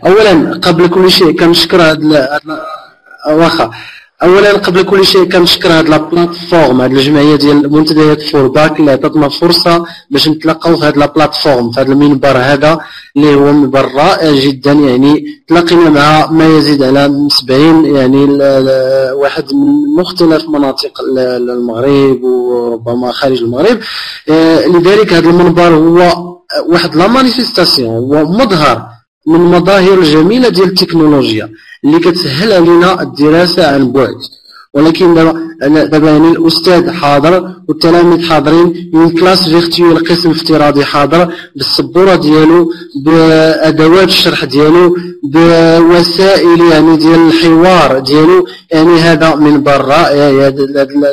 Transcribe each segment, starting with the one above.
اولا قبل كل شيء كنشكر واخا اولا قبل كل شيء كنشكر هاد لا بلاتفورم، هاد الجمعيه ديال منتديات فورباك اللي عطاتنا فرصه باش نتلاقاو في هاد لا بلاتفورم، في هاد المنبر هذا اللي هو منبر رائع جدا. يعني تلاقينا مع ما يزيد على 70 يعني واحد من مختلف مناطق المغرب وربما خارج المغرب. لذلك هذا المنبر هو واحد لا مانيفيستاسيون، هو مظهر من المظاهر الجميله ديال التكنولوجيا اللي كتسهل علينا الدراسه عن بعد. ولكن دابا يعني الاستاذ حاضر والتلاميذ حاضرين، من كلاس فيرتوال قسم افتراضي حاضر بالسبوره ديالو، بادوات الشرح ديالو، بوسائل يعني ديال الحوار ديالو. يعني هذا منبر رائع،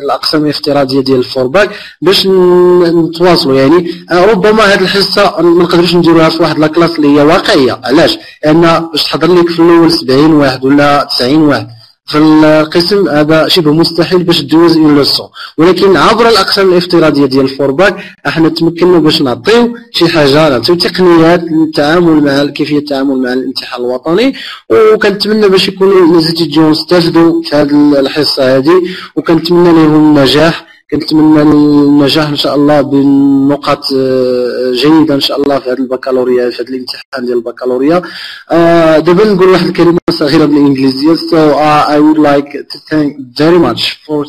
الاقسام الافتراضيه ديال الفورباك باش نتواصلوا. يعني ربما هذه الحصه ما نقدروش نديروها في واحد لاكلاس اللي هي واقعيه. علاش؟ لان باش تحضر لك في الاول 70 واحد ولا 90 واحد في القسم هذا شبه مستحيل باش تدوز اون لوسون. ولكن عبر الاقسام الافتراضيه ديال الفورباك احنا تمكننا باش نعطيو شي حاجه، نعطيو تقنيات للتعامل مع كيفيه التعامل مع الامتحان الوطني. وكنتمنى باش يكونوا النتيجه يستافدوا في هذه الحصه هذه، وكنتمنى لهم النجاح. كنتمنى النجاح ان شاء الله بنقاط جيده ان شاء الله في هذا البكالوريا، في هذا الامتحان ديال البكالوريا. دابا نقول واحد الكلمه صغيره بالانجليزيه. So I would like to thank very much for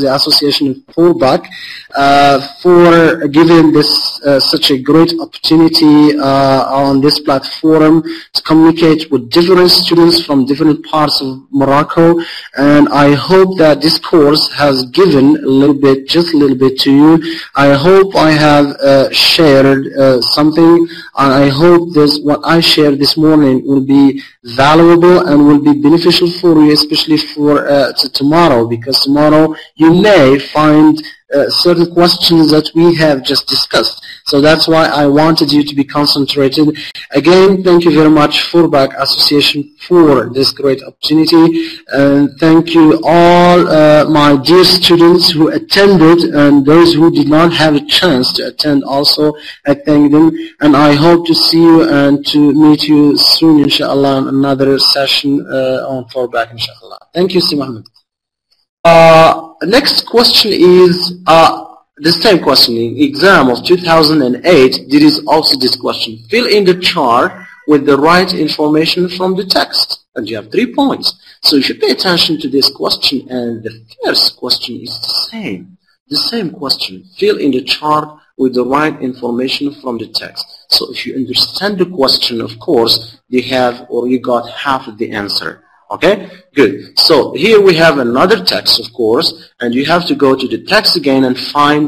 the association Fallback for giving this such a great opportunity on this platform to communicate with different students from different parts of Morocco. And I hope that this course has given a little bit, just a little bit to you. I hope I have shared something, and I hope this what I shared this morning will be valuable and will be beneficial for you, especially for tomorrow, because tomorrow you may find certain questions that we have just discussed. So that's why I wanted you to be concentrated. Again, thank you very much Furback Association for this great opportunity, and thank you all my dear students who attended, and those who did not have a chance to attend also, I thank them, and I hope to see you and to meet you soon inshallah in another session on Furback inshallah. Thank you, Si Mohammed. Next question is the same question. In exam of 2008, there is also this question. Fill in the chart with the right information from the text. And you have 3 points. So you should pay attention to this question. And the first question is the same. The same question. Fill in the chart with the right information from the text. So if you understand the question, of course, you have or you got half of the answer. Okay, good. So here we have another text, of course, and you have to go to the text again and find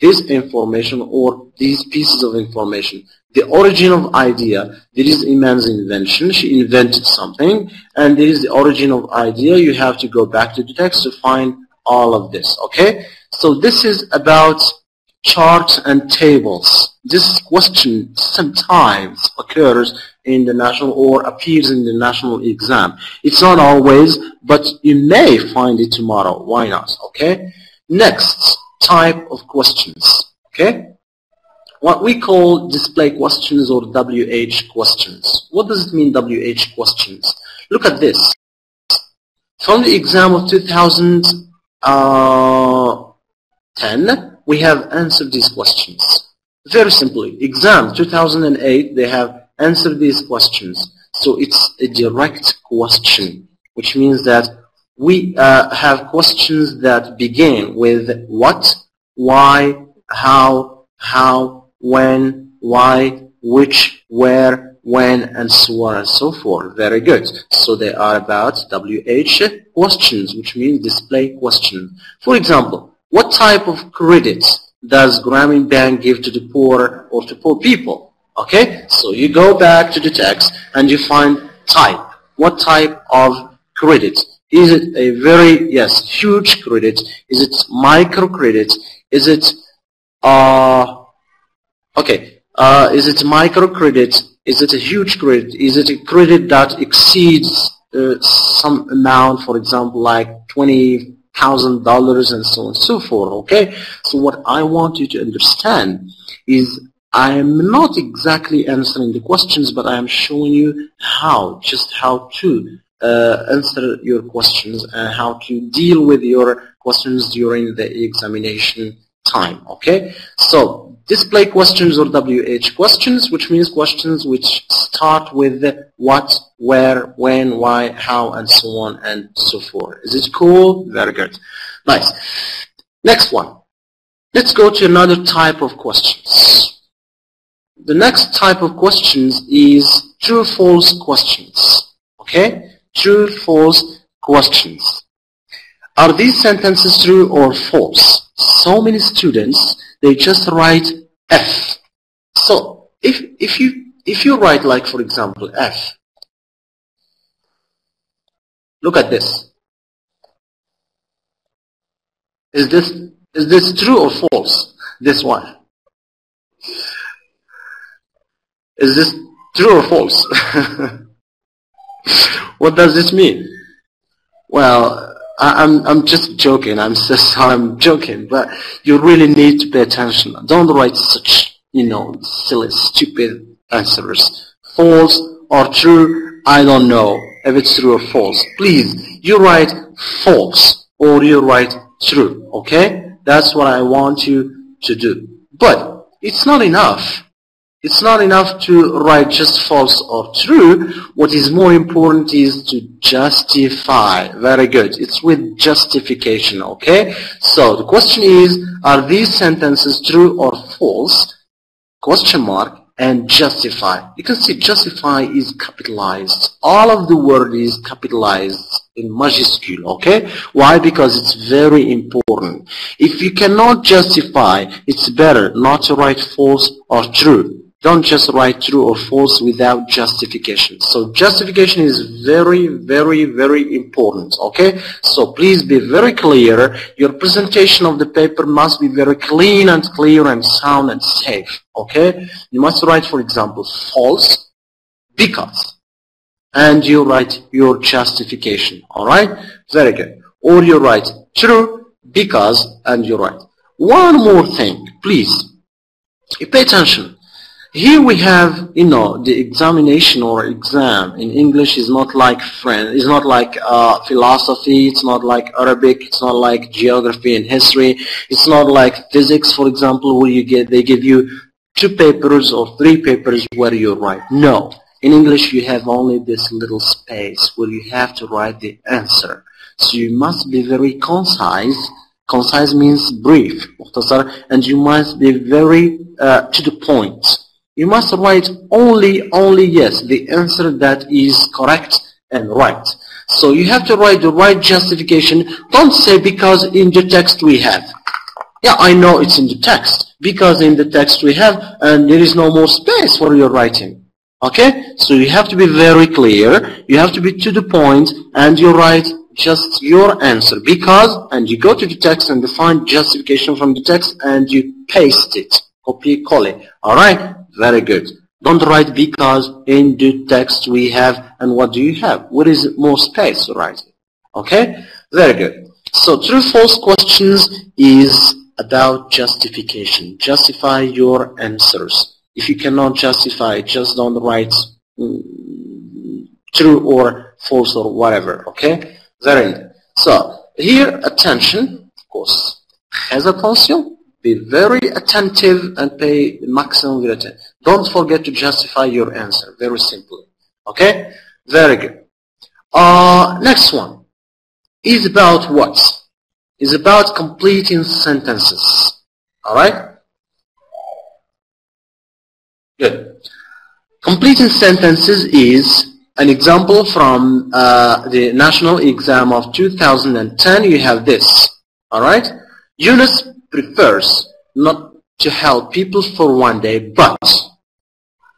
this information or these pieces of information. The origin of idea. There is Iman's invention. She invented something, and there is the origin of idea. You have to go back to the text to find all of this. Okay, so this is about charts and tables. This question sometimes occurs in the national or appears in the national exam. It's not always, but you may find it tomorrow. Why not? Okay. Next type of questions. Okay. What we call display questions or WH questions. What does it mean, WH questions? Look at this. From the exam of 2010, we have answered these questions. Very simply, exam 2008, they have answered these questions. So it's a direct question, which means that we have questions that begin with what, why, how, when, why, which, where, when, and so on and so forth. Very good. So they are about WH questions, which means display question. For example, what type of credit does Grameen Bank give to the poor or to poor people? Okay, so you go back to the text and you find type. What type of credit? Is it a very, yes, huge credit? Is it microcredit? Is it, is it microcredit? Is it a huge credit? Is it a credit that exceeds some amount, for example, like $20,000 and so on and so forth? Okay, so what I want you to understand is I am not exactly answering the questions, but I am showing you just how to answer your questions and how to deal with your questions during the examination time. Okay, so display questions, or WH questions, which means questions which start with what, where, when, why, how, and so on and so forth. Is it cool? Very good. Nice. Next one. Let's go to another type of questions. The next type of questions is true-false questions. Okay? True-false questions. Are these sentences true or false? So many students, they just write F. So if you write, like, for example, F, look at this. Is this true or false? This one. Is this true or false? What does this mean? Well, I'm just joking. I'm so sorry, I'm joking, but you really need to pay attention. Don't write such, silly, stupid answers. False or true, I don't know if it's true or false. Please, you write false or you write true, okay? That's what I want you to do. But it's not enough. It's not enough to write just false or true. What is more important is to justify. Very good. It's with justification, okay? So the question is, are these sentences true or false? Question mark and justify. You can see justify is capitalized. All of the word is capitalized in majuscule, okay? Why? Because it's very important. If you cannot justify, it's better not to write false or true. Don't just write true or false without justification. So justification is very, very, very important, okay? So please be very clear. Your presentation of the paper must be very clean and clear and sound and safe, okay? You must write, for example, false because, and you write your justification, alright? Very good. Or you write true because, and you write. One more thing, please. You pay attention. Here we have, the examination or exam in English is not like French, it's not like philosophy, it's not like Arabic, it's not like geography and history, it's not like physics, for example, where they give you 2 papers or 3 papers where you write. No. In English you have only this little space where you have to write the answer. So you must be very concise. Concise means brief, and you must be very to the point. You must write only yes, the answer that is correct and right. So you have to write the right justification. Don't say because in the text we have. Yeah, I know it's in the text. Because in the text we have, and there is no more space for your writing. Okay? So you have to be very clear. You have to be to the point, and you write just your answer. Because, and you go to the text and define justification from the text, and you paste it. Copy, colle. Alright? Very good. Don't write because in the text we have, and what do you have? Where is more space to write? Okay? Very good. So true-false questions is about justification. Justify your answers. If you cannot justify, just don't write true or false or whatever. Okay? Very good. So here, attention, of course. Très attention. Be very attentive and pay maximum attention. Don't forget to justify your answer. Very simply. Okay? Very good. Next one is about what? Is about completing sentences. Alright? Good. Completing sentences is an example from the national exam of 2010. You have this. Alright? Yunus prefers not to help people for one day, but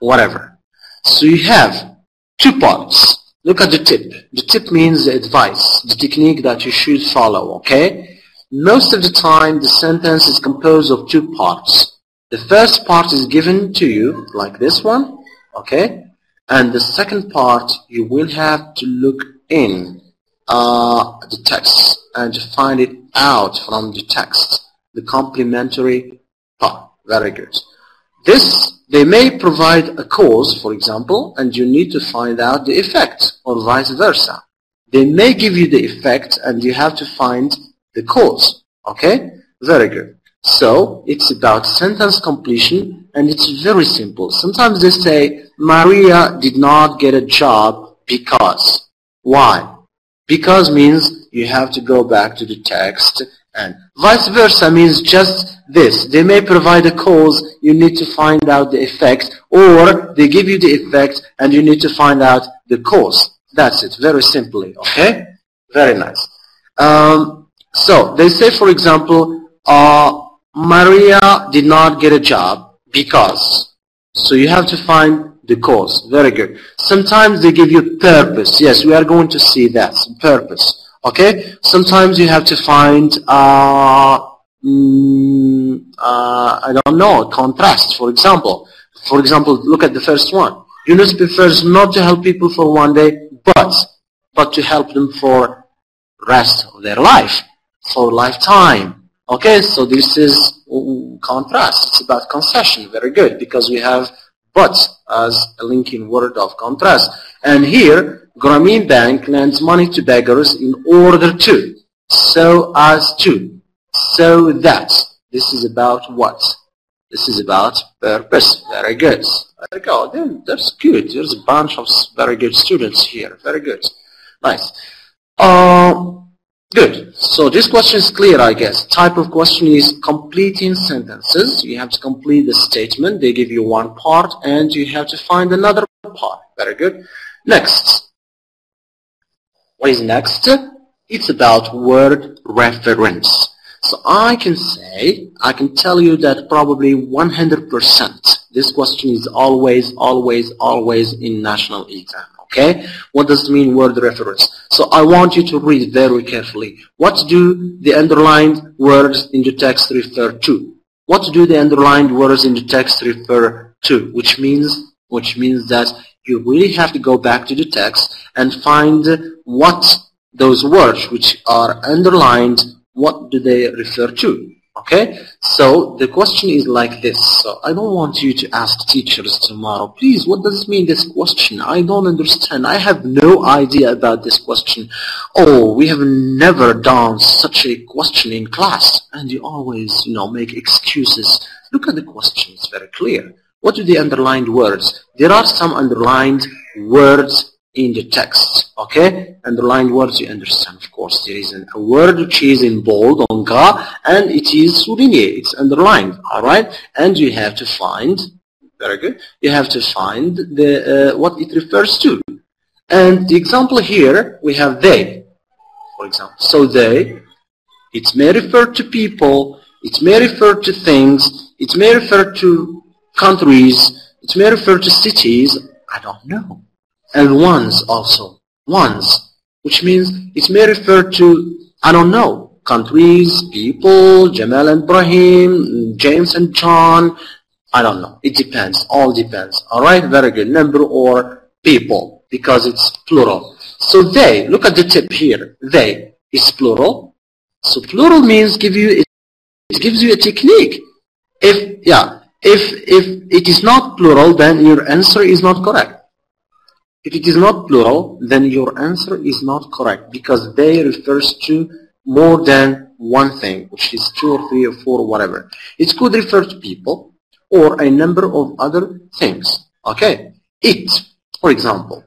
whatever. So you have 2 parts. Look at the tip. The tip means the advice, the technique that you should follow, okay? Most of the time, the sentence is composed of 2 parts. The first part is given to you, like this one, okay? And the second part, you will have to look in the text and to find it out from the text. The complementary part. Very good. they may provide a cause, for example, and you need to find out the effect, or vice versa. They may give you the effect and you have to find the cause. Okay? Very good. So, it's about sentence completion, and it's very simple. Sometimes they say, Maria did not get a job because. Why? Because means you have to go back to the text, and vice versa means just this. They may provide a cause, you need to find out the effect, or they give you the effect and you need to find out the cause. That's it, very simply, okay? Very nice. So, they say, for example, Maria did not get a job because. So you have to find the cause. Very good. Sometimes they give you purpose. Yes, we are going to see that. Purpose. Okay? Sometimes you have to find, I don't know, contrast, for example. For example, look at the first one. Yunus prefers not to help people for one day, but to help them for rest of their life, for lifetime. Okay, so this is contrast. It's about concession. Very good, because we have but as a linking word of contrast. And here, Grameen Bank lends money to beggars in order to, so as to, so that. This is about what? This is about purpose. Very good. There you go. That's good. There's a bunch of very good students here. Very good. Nice. Good. So this question is clear, I guess. Type of question is completing sentences. You have to complete the statement. They give you one part and you have to find another part. Very good. Next. What is next? It's about word reference. So I can tell you that probably 100% this question is always in national exam. Okay? What does it mean, word reference? So I want you to read very carefully. What do the underlined words in the text refer to? What do the underlined words in the text refer to? Which means that you really have to go back to the text and find what those words which are underlined, what do they refer to? Okay? So the question is like this. So I don't want you to ask teachers tomorrow, please, what does it mean, this question? I don't understand. I have no idea about this question. Oh, we have never done such a question in class. And you always, make excuses. Look at the question. It's very clear. What do the underlined words? There are some underlined words in the text. Okay? Underlined words, you understand, of course. There is a word which is in bold on gras, and it is souligné. It's underlined. Alright? And you have to find, very good, you have to find the what it refers to. And the example here, we have they, for example. So they, it may refer to people, it may refer to things, it may refer to countries, it may refer to cities, I don't know. And ones also. Ones. Which means it may refer to, I don't know, countries, people, Jamal and Ibrahim, James and John. I don't know. It depends. All depends. Alright? Very good. Number or people. Because it's plural. So they, look at the tip here. They is plural. So plural means it gives you a technique. If it is not plural, then your answer is not correct. If it is not plural, then your answer is not correct, because they refers to more than one thing, which is 2 or 3 or 4 or whatever. It could refer to people or a number of other things. Okay? It, for example,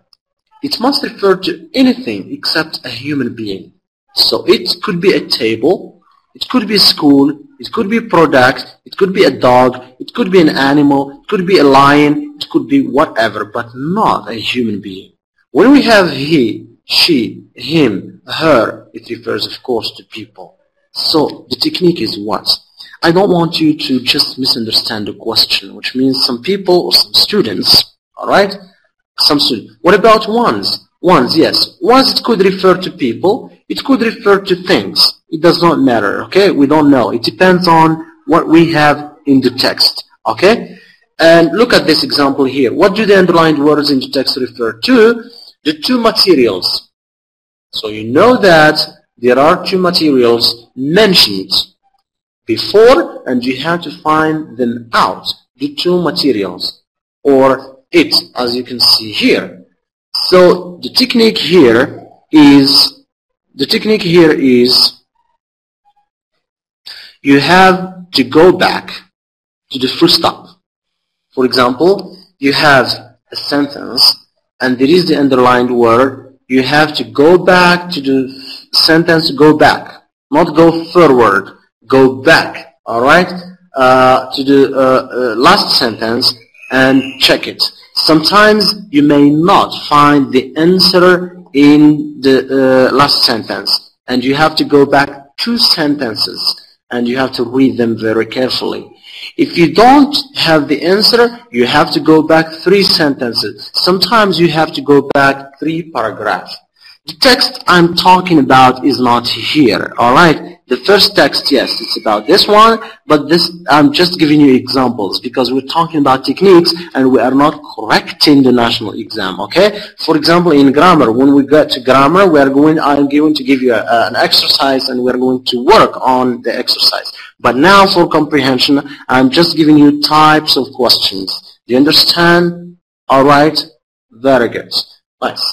it must refer to anything except a human being. So it could be a table, it could be a school, it could be a product, it could be a dog, it could be an animal, it could be a lion, it could be whatever, but not a human being. When we have he, she, him, her, it refers, of course, to people. So the technique is what? I don't want you to just misunderstand the question, which means some people or some students, alright? Some students. What about ones? Ones, yes. Ones, it could refer to people, it could refer to things. It does not matter, okay? We don't know. It depends on what we have in the text, okay? And look at this example here. What do the underlined words in the text refer to? The 2 materials. So you know that there are 2 materials mentioned before, and you have to find them out. the two materials, or it, as you can see here. So the technique here is you have to go back to the full stop. For example, you have a sentence and there is the underlined word. You have to go back to the sentence, go back, not go forward, go back, alright, to the last sentence and check it. Sometimes you may not find the answer in the last sentence, and you have to go back 2 sentences and you have to read them very carefully. If you don't have the answer, you have to go back 3 sentences. Sometimes you have to go back 3 paragraphs. The text I'm talking about is not here, alright? The first text, yes, it's about this one, but this, I'm just giving you examples because we're talking about techniques and we are not correcting the national exam, okay? For example, in grammar, when we get to grammar, I'm going to give you an exercise and we're going to work on the exercise. But now for comprehension, I'm just giving you types of questions. Do you understand? Alright? Very good. Nice.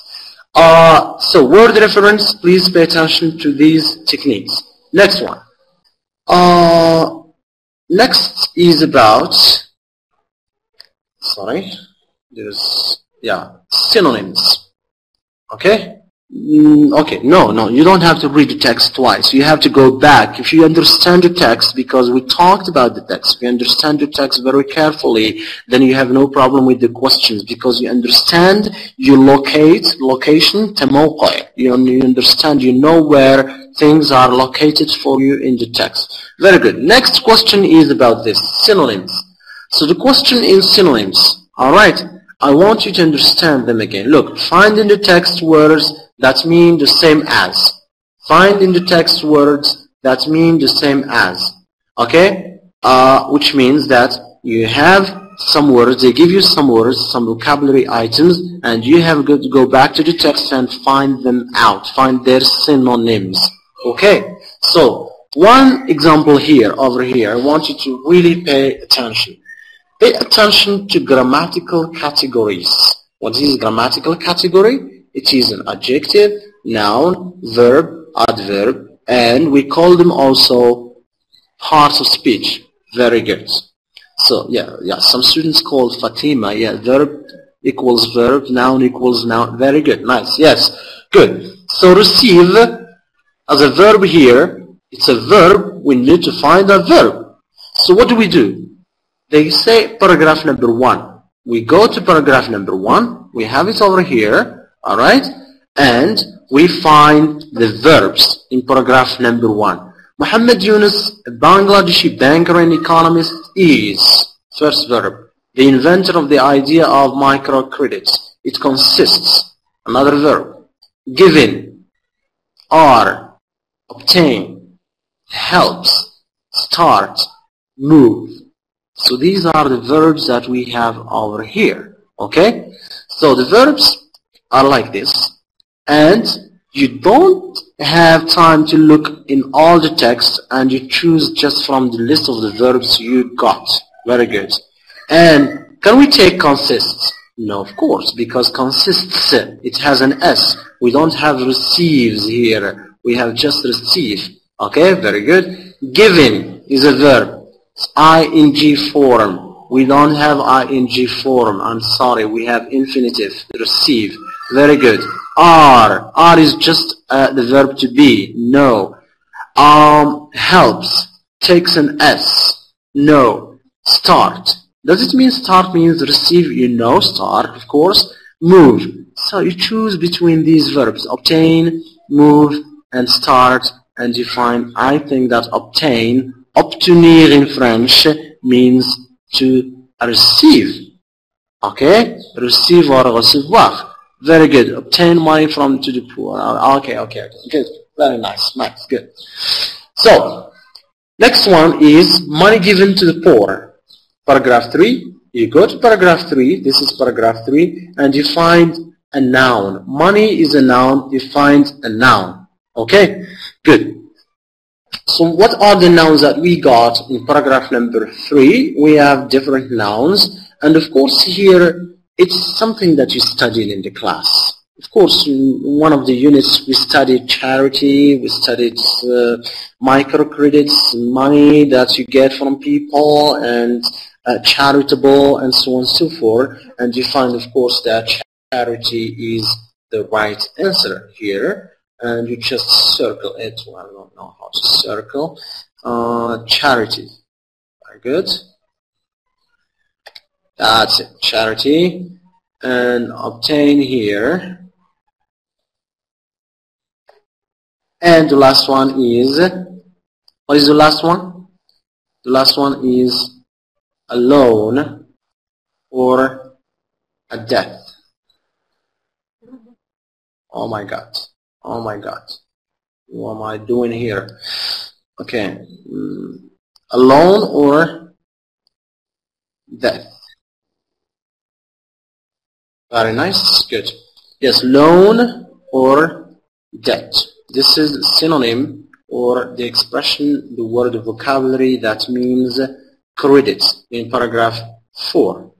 So word reference, please pay attention to these techniques. Next one. Next is about, synonyms. Okay? Okay, no, you don't have to read the text twice. You have to go back. If you understand the text, because we talked about the text, if you understand the text very carefully, then you have no problem with the questions, because you understand, you locate, location, تموقع. You understand, you know where things are located for you in the text. Very good. Next question is about this, synonyms. So the question in synonyms, alright, I want you to understand them again. Look, find in the text words that mean the same as. Find in the text words that mean the same as. Okay? Which means that you have some words, they give you some words, some vocabulary items, and you have to go back to the text and find them out. Find their synonyms. Okay? So, one example here, over here, I want you to really pay attention. Pay attention to grammatical categories. What is grammatical category? It is an adjective, noun, verb, adverb, and we call them also parts of speech. Very good. So, yeah, some students call Fatima, verb equals verb, noun equals noun. Very good, nice, yes, good. So, receive, as a verb here, it's a verb, we need to find a verb. So, what do? They say paragraph number 1. We go to paragraph number 1, we have it over here, alright, and we find the verbs in paragraph number 1. Muhammad Yunus, a Bangladeshi banker and economist, is, first verb, the inventor of the idea of microcredit. It consists, another verb, given, are, obtain, helps, start, move. So these are the verbs that we have over here, okay? So the verbs are like this, and you don't have time to look in all the text and you choose just from the list of the verbs you got. Very good. And can we take consists? No, of course, because consists, it has an S. We don't have receives here. We have just receive. Okay, very good. Given is a verb. ing form. We don't have ing form. I'm sorry. We have infinitive. Receive. Very good. Are is just the verb to be. No. Helps. Takes an S. No. Start. Does it mean start means receive? You know start, of course. Move. So you choose between these verbs. Obtain, move, and start. And you find, I think that obtain, obtenir in French, means to receive. Okay? Receive or recevoir. Very good. Obtain money from to the poor. Okay. Good. Very nice. Nice. Good. So, next one is money given to the poor. Paragraph 3. You go to paragraph 3. This is paragraph 3. And you find a noun. Money is a noun. You find a noun. Okay? Good. So what are the nouns that we got in paragraph number 3? We have different nouns, and of course here it's something that you studied in the class. Of course, in one of the units we studied charity, we studied microcredits, money that you get from people, and charitable, and so on and so forth. And you find, of course, that charity is the right answer here. And you just circle it. Well, I don't know how to circle. Charity. Very good. That's it. Charity. And obtain here. And the last one is, what is the last one? The last one is a loan or a debt. Oh my God. Oh my God. What am I doing here? Okay. A loan or debt. Very nice. Good. Yes, loan or debt. This is the synonym or the expression, the word vocabulary that means credit in paragraph 4.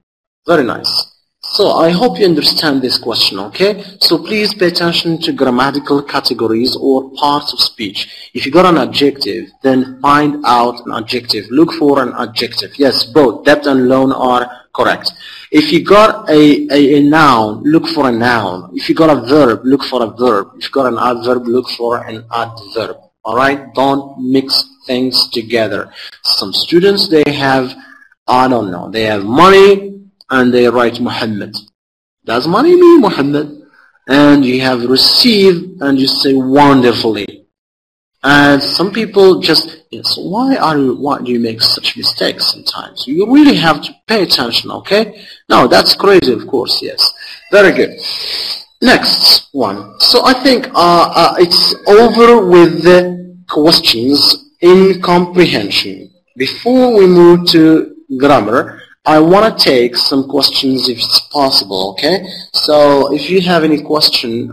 Very nice. So I hope you understand this question, okay? So please pay attention to grammatical categories or parts of speech. If you got an adjective, then find out an adjective. Look for an adjective. Yes, both debt and loan are correct. If you got a noun, look for a noun. If you got a verb, look for a verb. If you got an adverb, look for an adverb. Alright? Don't mix things together. Some students, they have, I don't know, they have money and they write Muhammad. Does money mean Muhammad? And you have received and you say wonderfully. And some people just, yes, why do you make such mistakes sometimes? You really have to pay attention, okay? No, that's crazy, of course, yes. Very good. Next one. So I think it's over with the questions in comprehension. Before we move to grammar, I want to take some questions if it's possible, okay? So if you have any question,